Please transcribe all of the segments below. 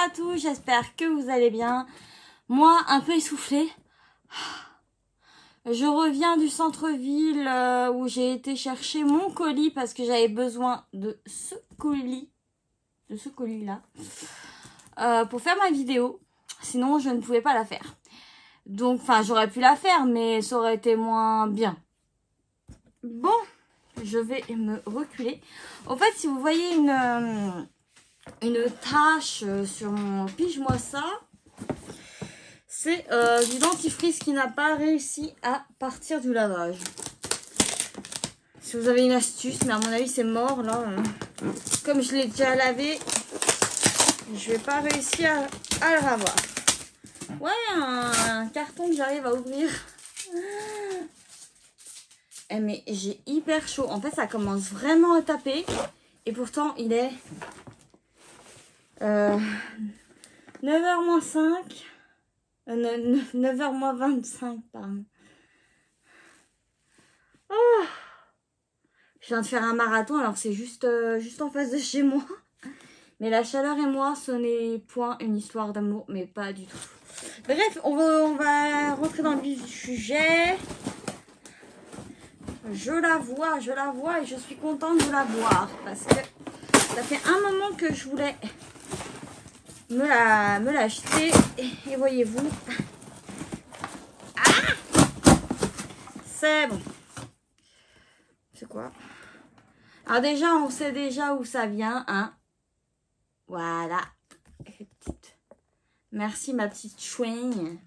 à tous, j'espère que vous allez bien. Moi, un peu essoufflée. Je reviens du centre-ville où j'ai été chercher mon colis parce que j'avais besoin de ce colis-là, pour faire ma vidéo. Sinon, je ne pouvais pas la faire. Donc, enfin, j'aurais pu la faire, mais ça aurait été moins bien. Bon, je vais me reculer. En fait, si vous voyez une tache sur mon pige-moi ça, c'est du dentifrice qui n'a pas réussi à partir du lavage. Si vous avez une astuce, mais à mon avis c'est mort là. Comme je l'ai déjà lavé, je vais pas réussir à le revoir. Ouais, un carton que j'arrive à ouvrir. Mais j'ai hyper chaud. En fait, ça commence vraiment à taper. Et pourtant, il est 9h moins 5. 9h moins 25, pardon. Oh, je viens de faire un marathon, alors c'est juste en face de chez moi. Mais la chaleur et moi, ce n'est point une histoire d'amour, mais pas du tout. Bref, on va rentrer dans le vif du sujet. Je la vois et je suis contente de la voir. Parce que ça fait un moment que je voulais me l'acheter. Et voyez-vous... C'est bon. C'est quoi? Alors déjà, on sait déjà où ça vient, hein. Voilà. Merci ma petite chouigne.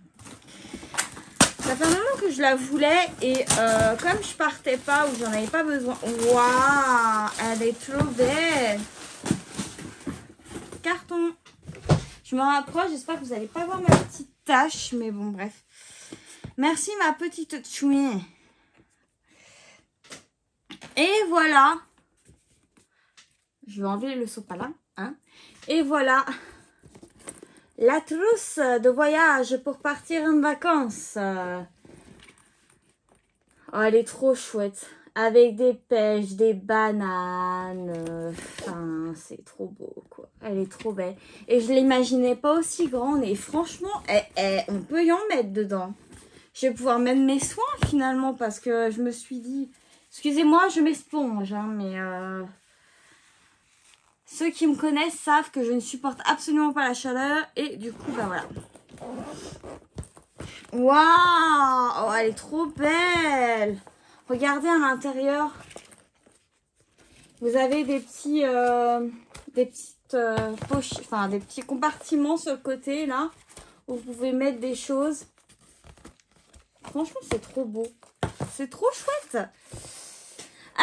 Ça fait un moment que je la voulais et comme je partais pas ou j'en avais pas besoin. Waouh, elle est trop belle. Carton. Je me rapproche, j'espère que vous n'allez pas voir ma petite tache, mais bon, bref. Merci ma petite chouigne. Et voilà. Je vais enlever le sopalin, hein. Et voilà. La trousse de voyage pour partir en vacances. Oh, elle est trop chouette. Avec des pêches, des bananes. Enfin, c'est trop beau, quoi. Elle est trop belle. Et je ne l'imaginais pas aussi grande. Et franchement, on peut y en mettre dedans. Je vais pouvoir mettre mes soins, finalement. Parce que je me suis dit... Excusez-moi, je m'esponge, hein, mais... Ceux qui me connaissent savent que je ne supporte absolument pas la chaleur. Et du coup, bah voilà. Waouh! Oh, elle est trop belle! Regardez à l'intérieur. Vous avez des petites poches, enfin des petits compartiments sur le côté là. Où vous pouvez mettre des choses. Franchement, c'est trop beau. C'est trop chouette!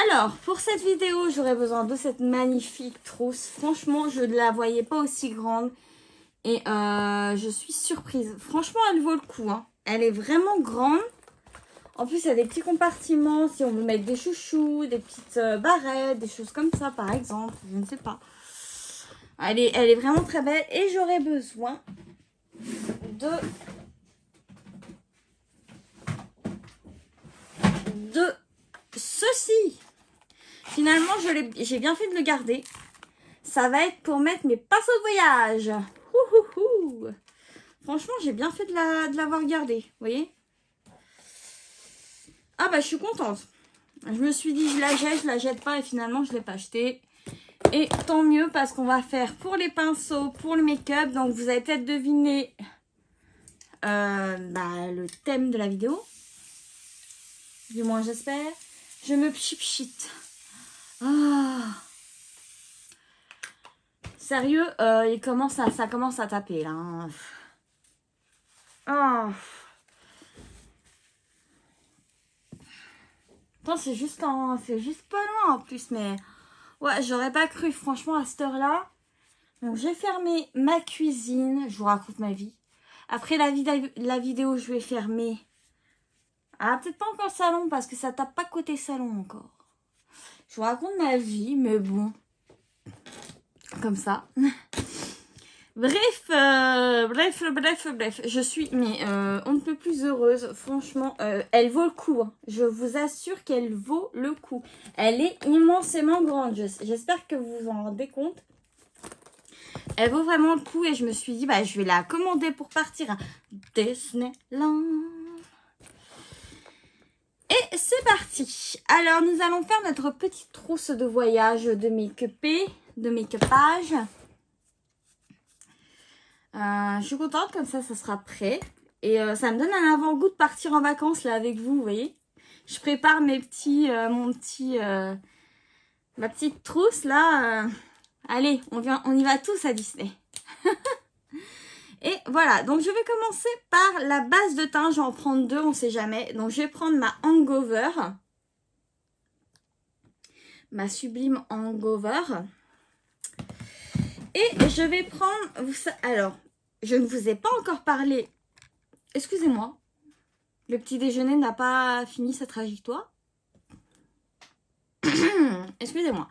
Alors, pour cette vidéo, j'aurais besoin de cette magnifique trousse. Franchement, je ne la voyais pas aussi grande. Et je suis surprise. Franchement, elle vaut le coup, hein. Elle est vraiment grande. En plus, il y a des petits compartiments. Si on veut mettre des chouchous, des petites barrettes, des choses comme ça, par exemple. Je ne sais pas. Elle est vraiment très belle. Et j'aurais besoin de ceci. Finalement, j'ai bien fait de le garder. Ça va être pour mettre mes pinceaux de voyage. Franchement, j'ai bien fait de l'avoir gardé. Vous voyez? Ah bah, je suis contente. Je me suis dit, je la jette pas. Et finalement, je ne l'ai pas acheté. Et tant mieux parce qu'on va faire pour les pinceaux, pour le make-up. Donc, vous avez peut-être deviné le thème de la vidéo. Du moins, j'espère. Je me pchit. Ah. Sérieux, ça commence à taper là. Hein. Oh. Attends, c'est juste pas loin en plus, mais ouais, j'aurais pas cru franchement à cette heure-là. Donc j'ai fermé ma cuisine, je vous raconte ma vie. Après la vidéo, je vais fermer. Ah, peut-être pas encore le salon parce que ça tape pas côté salon encore. Je vous raconte ma vie, mais bon. Comme ça. Bref. Je suis, on ne peut plus heureuse. Franchement, elle vaut le coup. Hein. Je vous assure qu'elle vaut le coup. Elle est immensément grande. J'espère que vous vous en rendez compte. Elle vaut vraiment le coup et je me suis dit, bah, je vais la commander pour partir à Disneyland. Et c'est parti. Alors, nous allons faire notre petite trousse de voyage de make-upage. Je suis contente, comme ça sera prêt. Et ça me donne un avant-goût de partir en vacances là avec vous, vous voyez. Je prépare ma petite trousse là. Allez, on y va tous à Disney. Et voilà, donc je vais commencer par la base de teint. Je vais en prendre 2, on sait jamais. Donc je vais prendre ma Hangover. Ma sublime Hangover. Et je vais prendre... Alors, je ne vous ai pas encore parlé... Excusez-moi. Le petit déjeuner n'a pas fini sa trajectoire. Excusez-moi.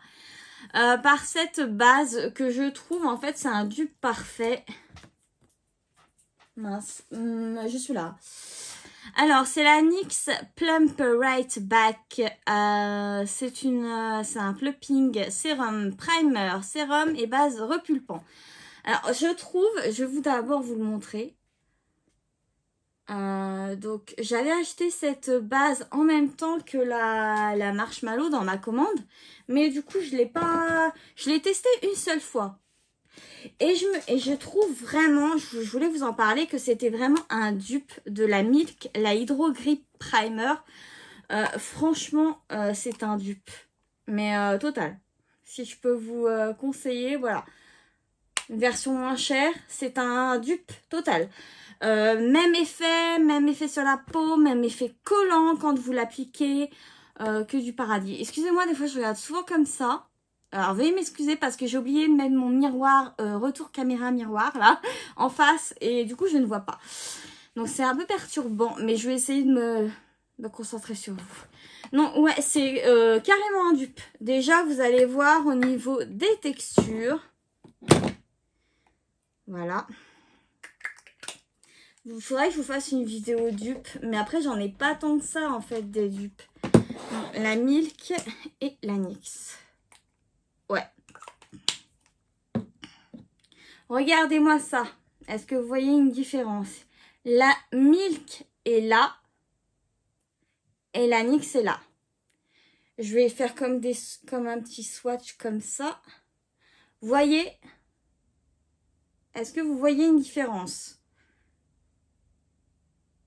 Par cette base que je trouve, en fait, c'est un dupe parfait. Mince, je suis là. Alors, c'est la NYX Plump Right Back. C'est un plumping sérum, primer, sérum et base repulpant. Alors, je vais d'abord vous le montrer. Donc, j'avais acheté cette base en même temps que la Marshmallow dans ma commande. Mais du coup, je l'ai testé une seule fois. Et je trouve vraiment, je voulais vous en parler, que c'était vraiment un dupe de la Milk, la Hydro Grip Primer. Franchement, c'est un dupe. Mais total. Si je peux vous conseiller, voilà. Une version moins chère, c'est un dupe total. Même effet sur la peau, même effet collant quand vous l'appliquez, que du paradis. Excusez-moi, des fois je regarde souvent comme ça. Alors veuillez m'excuser parce que j'ai oublié de mettre mon miroir, retour caméra miroir là, en face, et du coup je ne vois pas. Donc c'est un peu perturbant, mais je vais essayer de me concentrer sur vous. Non, ouais, c'est carrément un dupe. Déjà, vous allez voir au niveau des textures. Voilà. Il faudrait que je vous fasse une vidéo dupe, mais après j'en ai pas tant que ça en fait des dupes. Donc, la Milk et la NYX. Ouais. Regardez-moi ça. Est-ce que vous voyez une différence? La Milk est là et la NYX est là. Je vais faire comme un petit swatch comme ça. Voyez? Est-ce que vous voyez une différence?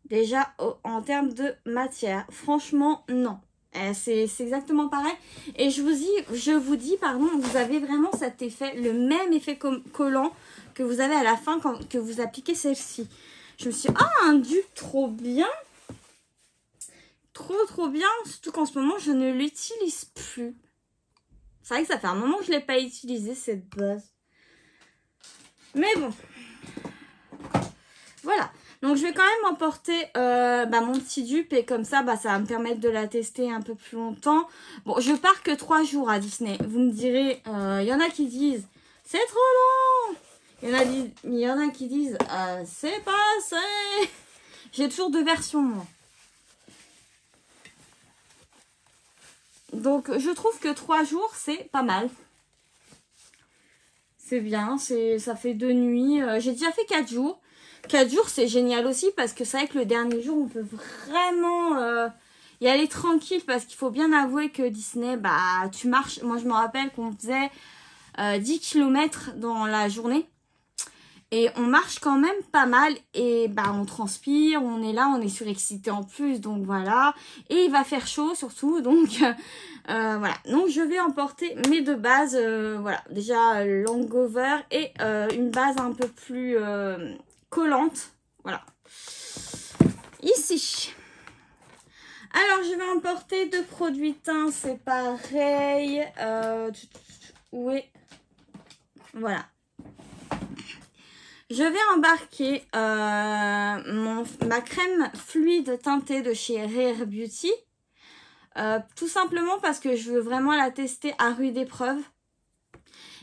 Déjà, en termes de matière, franchement, non. C'est exactement pareil. Et je vous dis, pardon, vous avez vraiment cet effet, le même effet collant que vous avez à la fin quand que vous appliquez celle-ci. Je me suis dit, ah, un dupe trop bien. Trop bien. Surtout qu'en ce moment, je ne l'utilise plus. C'est vrai que ça fait un moment que je ne l'ai pas utilisé, cette base. Mais bon. Voilà. Donc, je vais quand même emporter mon petit dupe et comme ça, ça va me permettre de la tester un peu plus longtemps. Bon, je pars que 3 jours à Disney. Vous me direz, il y en a qui disent, c'est trop long. Il y en a qui disent, c'est pas assez. J'ai toujours 2 versions, moi. Donc, je trouve que 3 jours, c'est pas mal. C'est bien, ça fait 2 nuits. J'ai déjà fait 4 jours. 4 jours, c'est génial aussi parce que c'est vrai que le dernier jour, on peut vraiment y aller tranquille parce qu'il faut bien avouer que Disney, tu marches. Moi, je me rappelle qu'on faisait 10 km dans la journée et on marche quand même pas mal et on transpire, on est là, on est surexcité en plus, donc voilà. Et il va faire chaud surtout, donc voilà. Donc, je vais emporter mes 2 bases, voilà. Déjà, Longover et une base un peu plus... collante, voilà, ici. Alors, je vais emporter 2 produits teints, c'est pareil. Oui, voilà. Je vais embarquer ma crème fluide teintée de chez Rare Beauty. Tout simplement parce que je veux vraiment la tester à rude épreuve.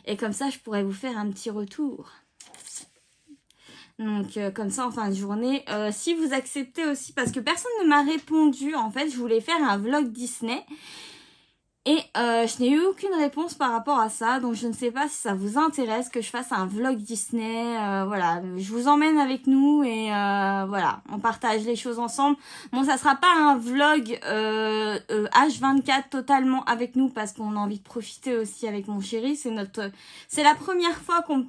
Et comme ça, je pourrais vous faire un petit retour. Donc, comme ça, en fin de journée, si vous acceptez aussi, parce que personne ne m'a répondu, en fait, je voulais faire un vlog Disney. Et je n'ai eu aucune réponse par rapport à ça, donc je ne sais pas si ça vous intéresse que je fasse un vlog Disney. Voilà, je vous emmène avec nous et voilà, on partage les choses ensemble. Bon, ça sera pas un vlog H24 totalement avec nous parce qu'on a envie de profiter aussi avec mon chéri. C'est la première fois qu'on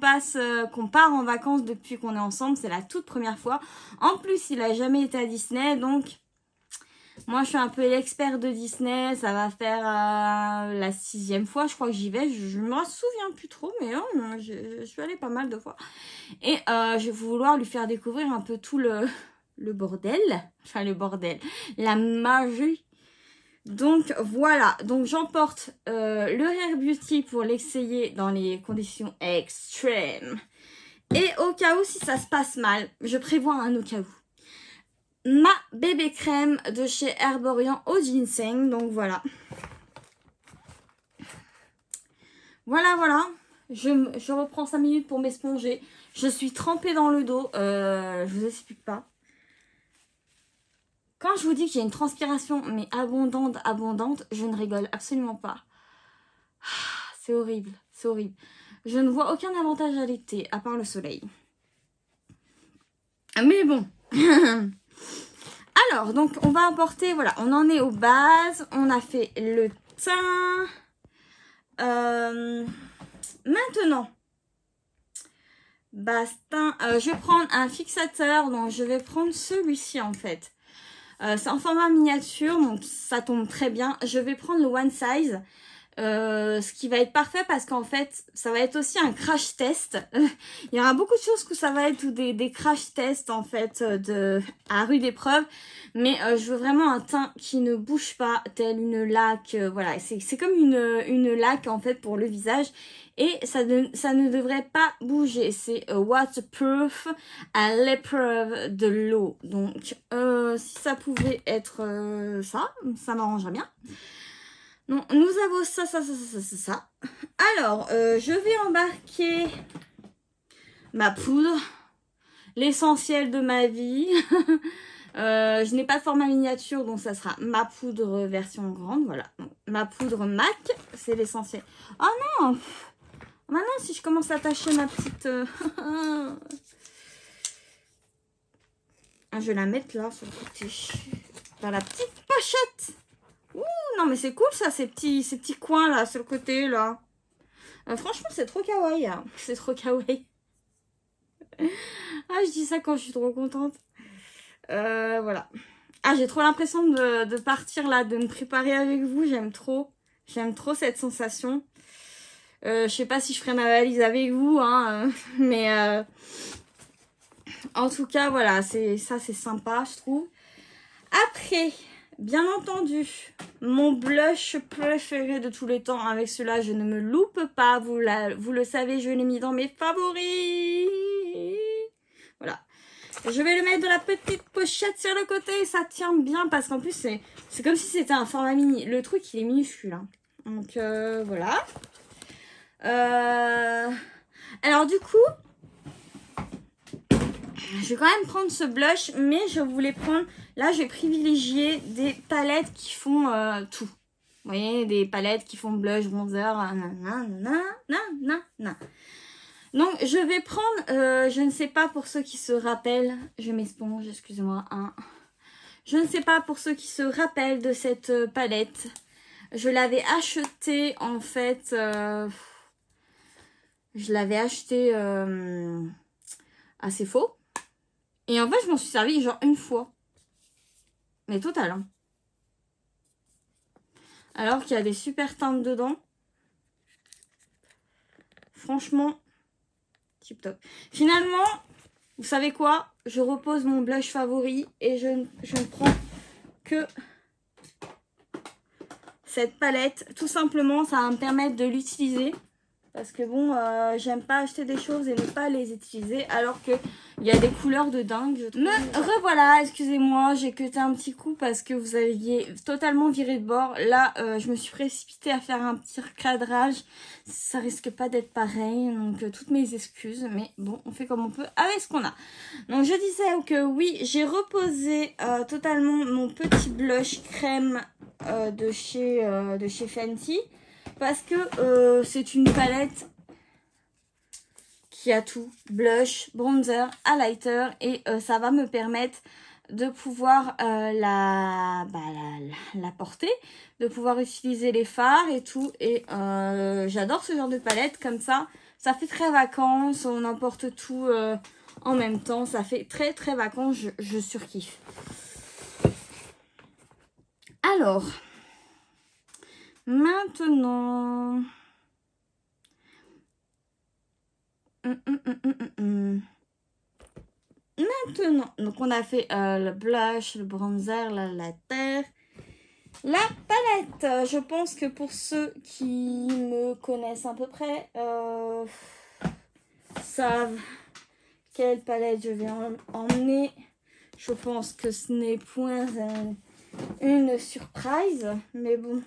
part en vacances depuis qu'on est ensemble. C'est la toute première fois. En plus, il a jamais été à Disney, donc moi, je suis un peu l'expert de Disney. Ça va faire la 6e fois, je crois que j'y vais. Je me souviens plus trop, mais je suis allée pas mal de fois. Et je vais vouloir lui faire découvrir un peu tout le bordel. Enfin, le bordel. La magie. Donc, voilà. Donc, j'emporte le Rare Beauty pour l'essayer dans les conditions extrêmes. Et au cas où, si ça se passe mal, je prévois un au cas où. Ma bébé crème de chez Herborian au ginseng. Donc voilà. Voilà. Je reprends 5 minutes pour m'esponger. Je suis trempée dans le dos. Je vous explique pas. Quand je vous dis que j'ai une transpiration mais abondante, je ne rigole absolument pas. C'est horrible. Je ne vois aucun avantage à l'été, à part le soleil. Mais bon. Alors, donc, on va apporter, voilà, on en est aux bases. On a fait le teint. Maintenant, je vais prendre un fixateur. Donc, je vais prendre celui-ci, en fait. C'est en format miniature, donc ça tombe très bien. Je vais prendre le One Size. Ce qui va être parfait parce qu'en fait ça va être aussi un crash test. Il y aura beaucoup de choses que ça va être des crash tests en fait à rude épreuve, mais je veux vraiment un teint qui ne bouge pas tel une laque. Voilà, c'est comme une laque en fait pour le visage et ça ne devrait pas bouger. C'est waterproof à l'épreuve de l'eau, donc si ça pouvait être ça m'arrangerait bien. Donc, nous avons ça. Alors, je vais embarquer ma poudre, l'essentiel de ma vie. Je n'ai pas de format miniature, donc ça sera ma poudre version grande. Voilà, donc, ma poudre MAC, c'est l'essentiel. Oh non! Maintenant, si je commence à tâcher ma petite... je vais la mettre là, sur le côté. Dans la petite pochette. Ouh, non mais c'est cool ça, ces petits coins là, sur le côté là. Franchement, c'est trop kawaii. Hein. C'est trop kawaii. Ah, je dis ça quand je suis trop contente. Voilà. Ah, j'ai trop l'impression de partir là, de me préparer avec vous. J'aime trop cette sensation. Je sais pas si je ferai ma valise avec vous, hein, mais en tout cas, voilà, c'est sympa, je trouve. Après... Bien entendu, mon blush préféré de tous les temps. Avec cela, je ne me loupe pas. Vous le savez, je l'ai mis dans mes favoris. Voilà. Je vais le mettre dans la petite pochette sur le côté. Ça tient bien parce qu'en plus, c'est comme si c'était un format mini. Le truc, il est minuscule. Hein. Donc, voilà. Alors, du coup... Je vais quand même prendre ce blush, mais je voulais prendre... Là, je vais privilégier des palettes qui font tout. Vous voyez, des palettes qui font blush, bronzer, Donc, je vais prendre... je ne sais pas pour ceux qui se rappellent... Je m'esponge, excusez-moi. Hein. Je ne sais pas pour ceux qui se rappellent de cette palette. Je l'avais achetée, en fait... je l'avais achetée assez faux. Et en fait, je m'en suis servi genre une fois. Mais total. Hein. Alors qu'il y a des super teintes dedans. Franchement, tip top. Finalement, vous savez quoi? Je repose mon blush favori et je ne prends que cette palette. Tout simplement, ça va me permettre de l'utiliser. Parce que bon, j'aime pas acheter des choses et ne pas les utiliser. Alors que il y a des couleurs de dingue. Me revoilà, excusez-moi, j'ai cuté un petit coup parce que vous aviez totalement viré de bord. Là, je me suis précipitée à faire un petit recadrage. Ça risque pas d'être pareil. Donc, toutes mes excuses. Mais bon, on fait comme on peut avec ce qu'on a. Donc, je disais que oui, j'ai reposé totalement mon petit blush crème de chez Fenty. Parce que c'est une palette qui a tout. Blush, bronzer, highlighter. Et ça va me permettre de pouvoir la porter. De pouvoir utiliser les fards et tout. Et j'adore ce genre de palette comme ça. Ça fait très vacances. On emporte tout en même temps. Ça fait très très vacances. Je surkiffe. Alors, maintenant... Maintenant, donc on a fait le blush, le bronzer, la terre, la palette. Je pense que pour ceux qui me connaissent à peu près, savent quelle palette je vais emmener. Je pense que ce n'est point une surprise, mais bon.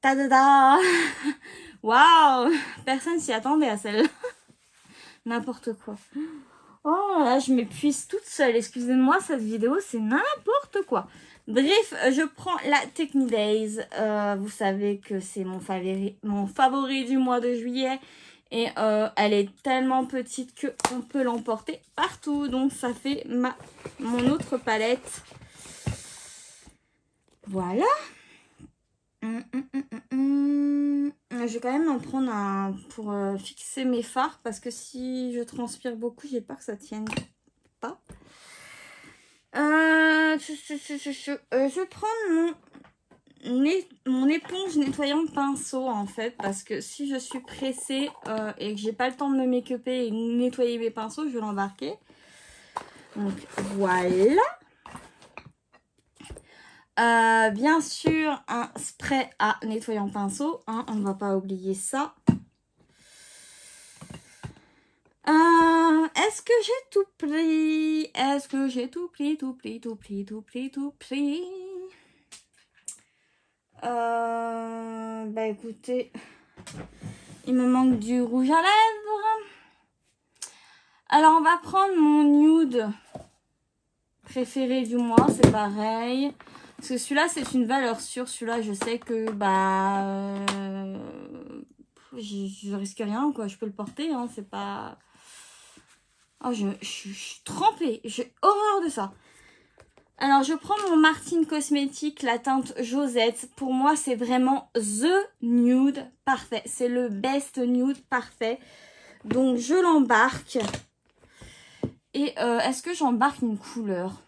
Ta-da-da! Waouh! Personne s'y attendait à celle-là. N'importe quoi. Oh là, je m'épuise toute seule. Excusez-moi, cette vidéo, c'est n'importe quoi. Bref, je prends la Technique Days. Vous savez que c'est mon favori du mois de juillet. Et elle est tellement petite qu'on peut l'emporter partout. Donc, ça fait mon autre palette. Voilà. Je vais quand même en prendre un pour fixer mes fards. Parce que si je transpire beaucoup, j'ai peur que ça tienne pas. Je vais prendre mon éponge nettoyant pinceau en fait, parce que si je suis pressée et que j'ai pas le temps de me make-upper et nettoyer mes pinceaux, je vais l'embarquer. Donc voilà. Bien sûr, un spray à nettoyant pinceau, hein, on ne va pas oublier ça. Est-ce que j'ai tout pris? Est-ce que j'ai tout pris? Bah écoutez, il me manque du rouge à lèvres. Alors on va prendre mon nude préféré du mois, c'est pareil. Parce que celui-là c'est une valeur sûre, celui-là je sais que je risque rien quoi, je peux le porter, hein, c'est pas... Oh je suis trempée, j'ai horreur de ça. Alors, je prends mon Martine Cosmétique, la teinte Josette. Pour moi, c'est vraiment the nude parfait. C'est le best nude parfait. Donc, je l'embarque. Et est-ce que j'embarque une couleur?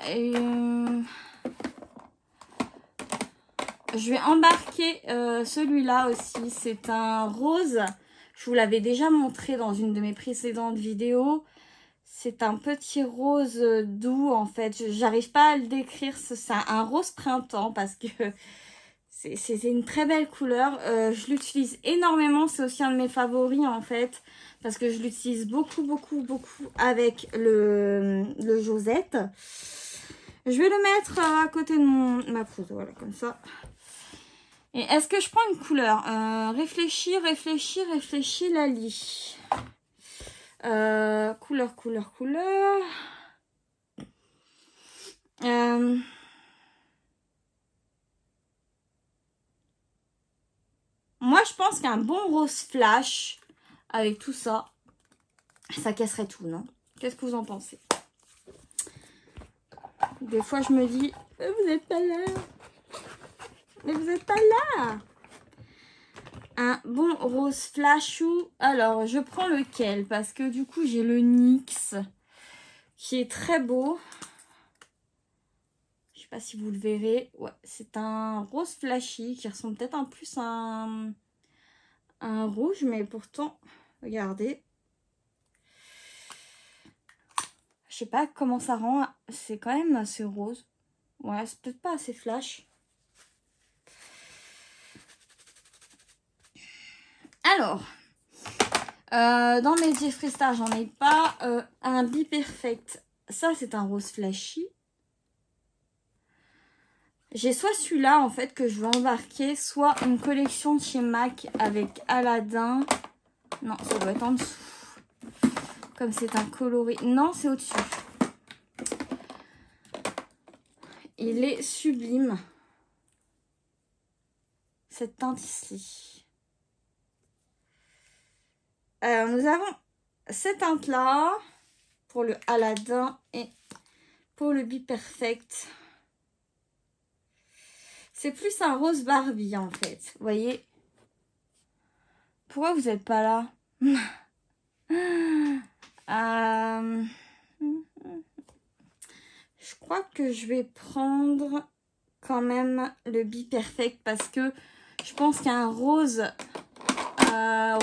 Et, je vais embarquer celui-là aussi. C'est un rose. Je vous l'avais déjà montré dans une de mes précédentes vidéos. C'est un petit rose doux en fait. J'arrive pas à le décrire. C'est un rose printemps parce que c'est une très belle couleur. Je l'utilise énormément. C'est aussi un de mes favoris en fait. Parce que je l'utilise beaucoup avec le Josette. Je vais le mettre à côté de ma peau. Voilà, comme ça. Et est-ce que je prends une couleur? Réfléchis, Lali. Couleur. Moi, je pense qu'un bon rose flash avec tout ça, ça casserait tout, non? Qu'est-ce que vous en pensez? Des fois, je me dis, vous n'êtes pas là. Mais vous n'êtes pas là. Un bon rose flashou. Alors, je prends lequel? Parce que du coup, j'ai le NYX qui est très beau. Je sais pas si vous le verrez. Ouais, c'est un rose flashy qui ressemble peut-être un plus à un rouge. Mais pourtant, regardez. Je sais pas comment ça rend. C'est quand même assez rose. Ouais, c'est peut-être pas assez flash. Alors, dans mes Jeffree Star, j'en ai pas. Un Be Perfect, ça c'est un rose flashy. J'ai soit celui-là en fait que je vais embarquer, soit une collection de chez MAC avec Aladdin. Non, ça doit être en dessous. Comme c'est un coloris. Non, c'est au-dessus. Il est sublime. Cette teinte ici. Nous avons cette teinte-là pour le Aladdin et pour le Be Perfect. C'est plus un rose Barbie en fait. Vous voyez? Pourquoi vous n'êtes pas là? Je crois que je vais prendre quand même le Be Perfect parce que je pense qu'il y a un rose.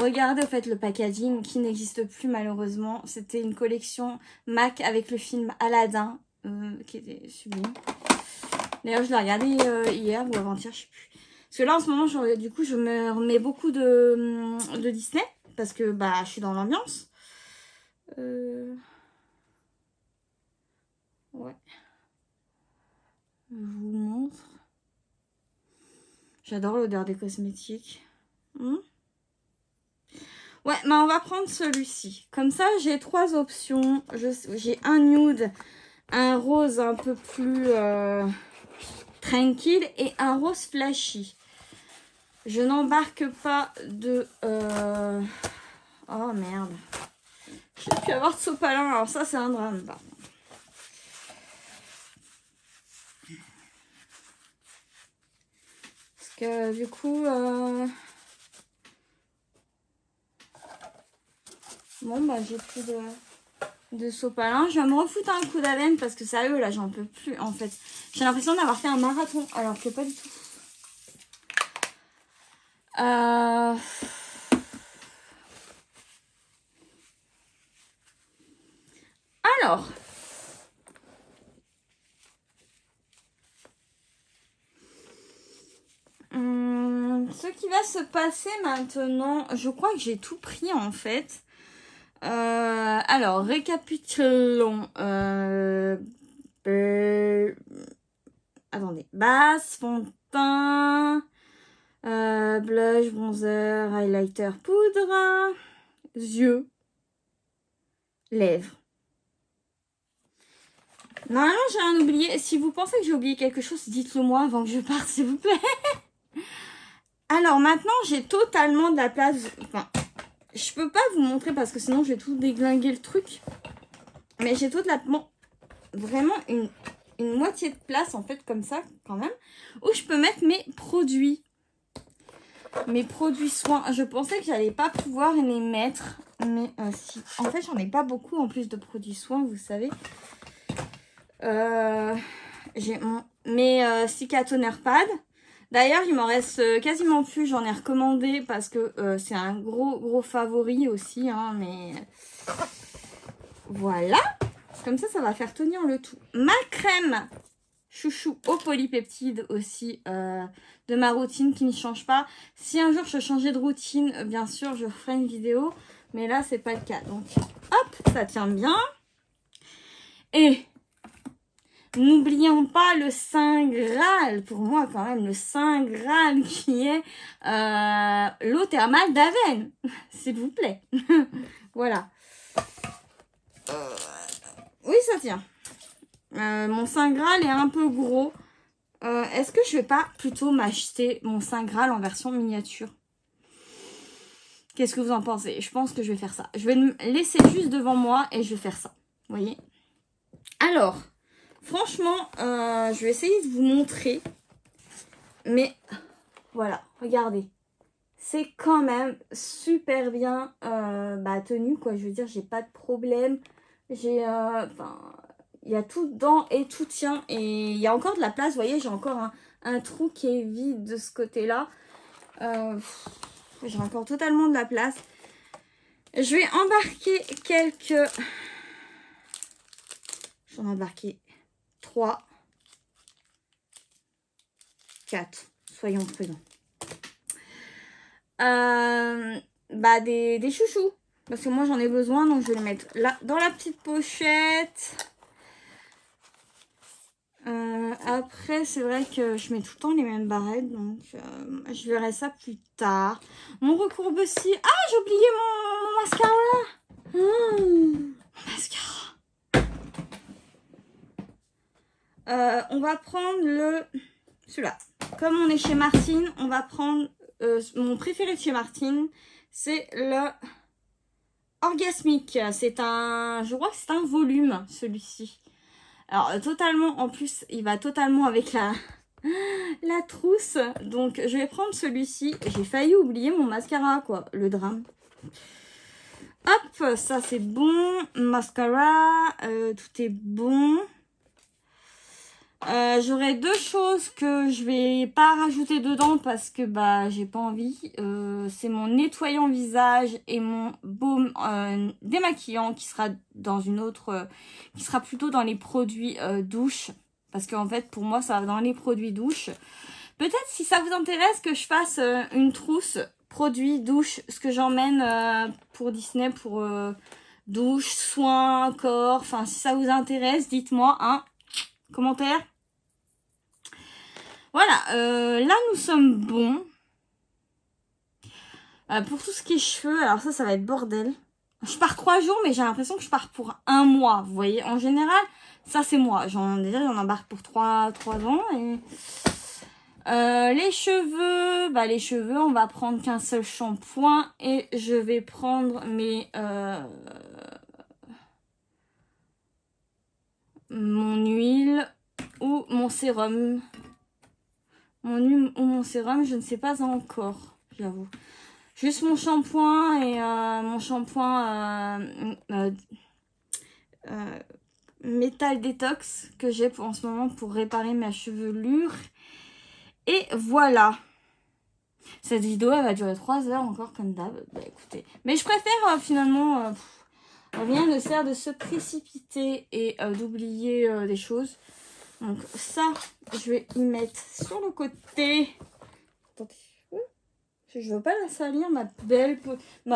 Regardez en fait le packaging qui n'existe plus malheureusement. C'était une collection MAC avec le film Aladdin qui était sublime. D'ailleurs je l'ai regardé hier ou avant-hier, je sais plus. Parce que là en ce moment du coup je me remets beaucoup de Disney parce que bah je suis dans l'ambiance. Ouais. Je vous montre. J'adore l'odeur des cosmétiques. Ouais, mais on va prendre celui-ci. Comme ça, j'ai 3 options. J'ai un nude, un rose un peu plus tranquille et un rose flashy. Je n'embarque pas de... Oh merde. Je vais plus avoir de sopalin. Alors ça, c'est un drame. Bah. Parce que du coup... Bon, bah j'ai plus de sopalin. Je vais me refoutre un coup d'haleine parce que sérieux, là, j'en peux plus, en fait. J'ai l'impression d'avoir fait un marathon, alors que pas du tout. Alors. Ce qui va se passer maintenant, je crois que j'ai tout pris, en fait. Alors, récapitulons. Attendez. Base, fond de teint, blush, bronzer, highlighter, poudre, yeux, lèvres. Normalement, j'ai rien oublié. Si vous pensez que j'ai oublié quelque chose, dites-le moi avant que je parte, s'il vous plaît. Alors, maintenant, j'ai totalement de la place. Enfin, je peux pas vous montrer parce que sinon, je vais tout déglinguer le truc. Mais j'ai totalement... Vraiment une moitié de place, en fait, comme ça, quand même. Où je peux mettre mes produits. Mes produits soins. Je pensais que j'allais pas pouvoir les mettre. Mais si. En fait, j'en ai pas beaucoup, en plus de produits soins, vous savez. J'ai mes Cicatonner Pad. D'ailleurs, il m'en reste quasiment plus. J'en ai recommandé parce que c'est un gros favori aussi. Hein, mais voilà. Comme ça va faire tenir le tout. Ma crème chouchou au polypeptide aussi de ma routine qui ne change pas. Si un jour je changeais de routine, bien sûr, je ferai une vidéo. Mais là, c'est pas le cas. Donc, hop, ça tient bien. Et... n'oublions pas le Saint Graal, pour moi quand même, le Saint Graal qui est l'eau thermale d'Aven, s'il vous plaît. Voilà. Oui, ça tient. Mon Saint Graal est un peu gros. Est-ce que je vais pas plutôt m'acheter mon Saint Graal en version miniature? Qu'est-ce que vous en pensez? Je pense que je vais faire ça. Je vais me laisser juste devant moi et je vais faire ça. Vous voyez? Alors... franchement, je vais essayer de vous montrer. Mais voilà, regardez. C'est quand même super bien tenu, quoi. Je veux dire, j'ai pas de problème. J'ai, il y a tout dedans et tout tient. Et il y a encore de la place, vous voyez, j'ai encore un trou qui est vide de ce côté-là. J'ai encore totalement de la place. Je vais embarquer quelques... j'en ai embarqué 3, 4, soyons prudents. Des chouchous. Parce que moi j'en ai besoin, donc je vais les mettre là dans la petite pochette. Après, c'est vrai que je mets tout le temps les mêmes barrettes, donc je verrai ça plus tard. Mon recourbe-cils. Ah, j'ai oublié mon mascara. on va prendre celui-là. Comme on est chez Martine, on va prendre mon préféré de chez Martine, c'est le Orgasmique. C'est je crois que c'est un volume, celui-ci. Alors, totalement, en plus, il va totalement avec la trousse. Donc, je vais prendre celui-ci. J'ai failli oublier mon mascara, quoi. Le drame. Hop, ça c'est bon. Mascara, tout est bon. J'aurai deux choses que je vais pas rajouter dedans parce que bah j'ai pas envie. C'est mon nettoyant visage et mon baume démaquillant qui sera dans une autre, qui sera plutôt dans les produits douche. Parce qu'en fait pour moi ça va dans les produits douche. Peut-être si ça vous intéresse que je fasse une trousse produits douche, ce que j'emmène pour Disney pour douche, soins, corps. Enfin si ça vous intéresse, dites-moi hein, commentaire. Voilà, là nous sommes bons. Pour tout ce qui est cheveux, alors ça va être bordel. Je pars 3 jours, mais j'ai l'impression que je pars pour 1 mois. Vous voyez, en général, ça c'est moi. Déjà, j'en embarque pour 3 ans. Et... les cheveux, on va prendre qu'un seul shampoing. Et je vais prendre mon huile ou mon sérum. Mon huile ou mon sérum, je ne sais pas encore, j'avoue. Juste mon shampoing et Métal Détox que j'ai en ce moment pour réparer ma chevelure. Et voilà. Cette vidéo, elle va durer 3 heures encore comme d'hab. Bah écoutez. Mais je préfère finalement... rien ne sert de se précipiter et d'oublier des choses. Donc ça, je vais y mettre sur le côté. Attendez. Je veux pas la salir, ma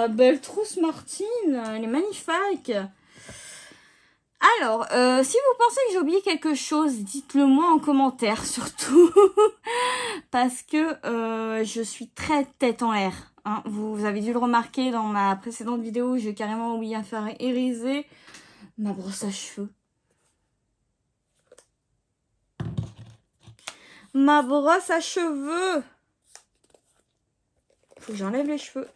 belle trousse Martine. Elle est magnifique. Alors, si vous pensez que j'ai oublié quelque chose, dites-le moi en commentaire surtout. Parce que je suis très tête en l'air. Hein. Vous avez dû le remarquer dans ma précédente vidéo, j'ai carrément oublié à faire ériser ma brosse à cheveux. Ma brosse à cheveux. Faut que j'enlève les cheveux.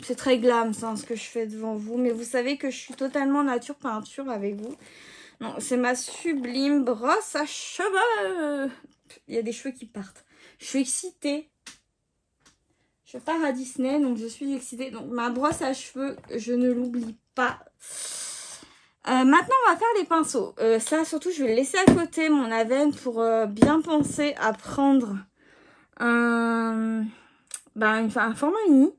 C'est très glam, ça, ce que je fais devant vous. Mais vous savez que je suis totalement nature peinture avec vous. Non, c'est ma sublime brosse à cheveux. Il y a des cheveux qui partent. Je suis excitée. Je pars à Disney, donc je suis excitée. Donc ma brosse à cheveux, je ne l'oublie pas. Maintenant, on va faire les pinceaux. Ça, surtout, je vais le laisser à côté, mon Aven, pour bien penser à prendre un format uni.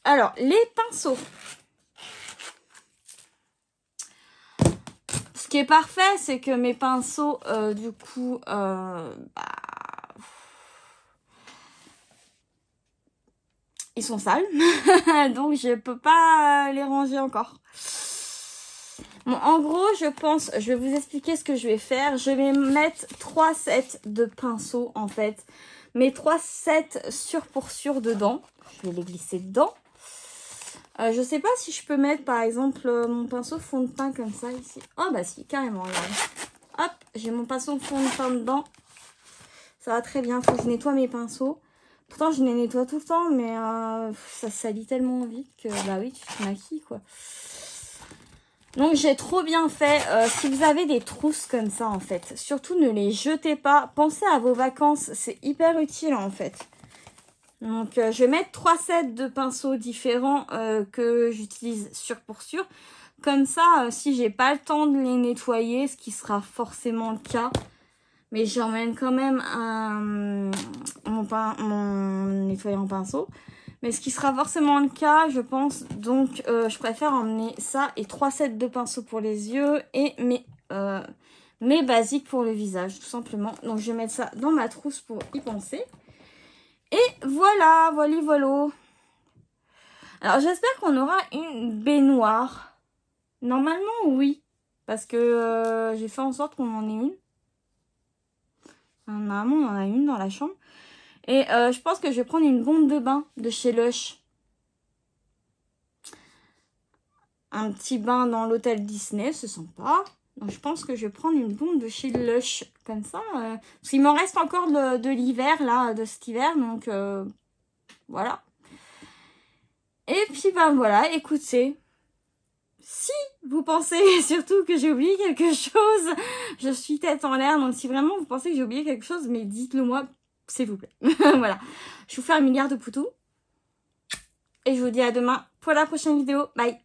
Alors, les pinceaux. Ce qui est parfait, c'est que mes pinceaux, du coup, ils sont sales. Donc, je peux pas les ranger encore. Bon, en gros, je vais vous expliquer ce que je vais faire. Je vais mettre 3 sets de pinceaux, en fait. Mes 3 sets sûr pour sûr dedans. Je vais les glisser dedans. Je sais pas si je peux mettre, par exemple, mon pinceau fond de teint comme ça, ici. Oh, bah si, carrément, regarde. Hop, j'ai mon pinceau fond de teint dedans. Ça va très bien. Faut que je nettoie mes pinceaux. Pourtant, je les nettoie tout le temps, mais ça salit tellement vite que, bah oui, tu te maquilles, quoi. Donc, j'ai trop bien fait. Si vous avez des trousses comme ça, en fait, surtout ne les jetez pas. Pensez à vos vacances. C'est hyper utile, en fait. Donc, je vais mettre 3 sets de pinceaux différents que j'utilise sûr pour sûr. Comme ça, si j'ai pas le temps de les nettoyer, ce qui sera forcément le cas, mais j'emmène quand même mon nettoyant pinceau. Mais ce qui sera forcément le cas, je pense. Donc, je préfère emmener ça et 3 sets de pinceaux pour les yeux et mes basiques pour le visage, tout simplement. Donc, je vais mettre ça dans ma trousse pour y penser. Et voilà, voilà. Alors, j'espère qu'on aura une baignoire. Normalement, oui. Parce que j'ai fait en sorte qu'on en ait une. Normalement, on en a une dans la chambre. Et je pense que je vais prendre une bombe de bain de chez Lush. un petit bain dans l'hôtel Disney, c'est sympa. Donc je pense que je vais prendre une bombe de chez Lush, comme ça. Parce qu'il m'en reste encore de l'hiver, là, de cet hiver, donc voilà. Et puis ben voilà, écoutez, si vous pensez surtout que j'ai oublié quelque chose, je suis tête en l'air, donc si vraiment vous pensez que j'ai oublié quelque chose, mais dites-le moi, s'il vous plaît. Voilà, je vous fais un milliard de poutous. Et je vous dis à demain pour la prochaine vidéo. Bye!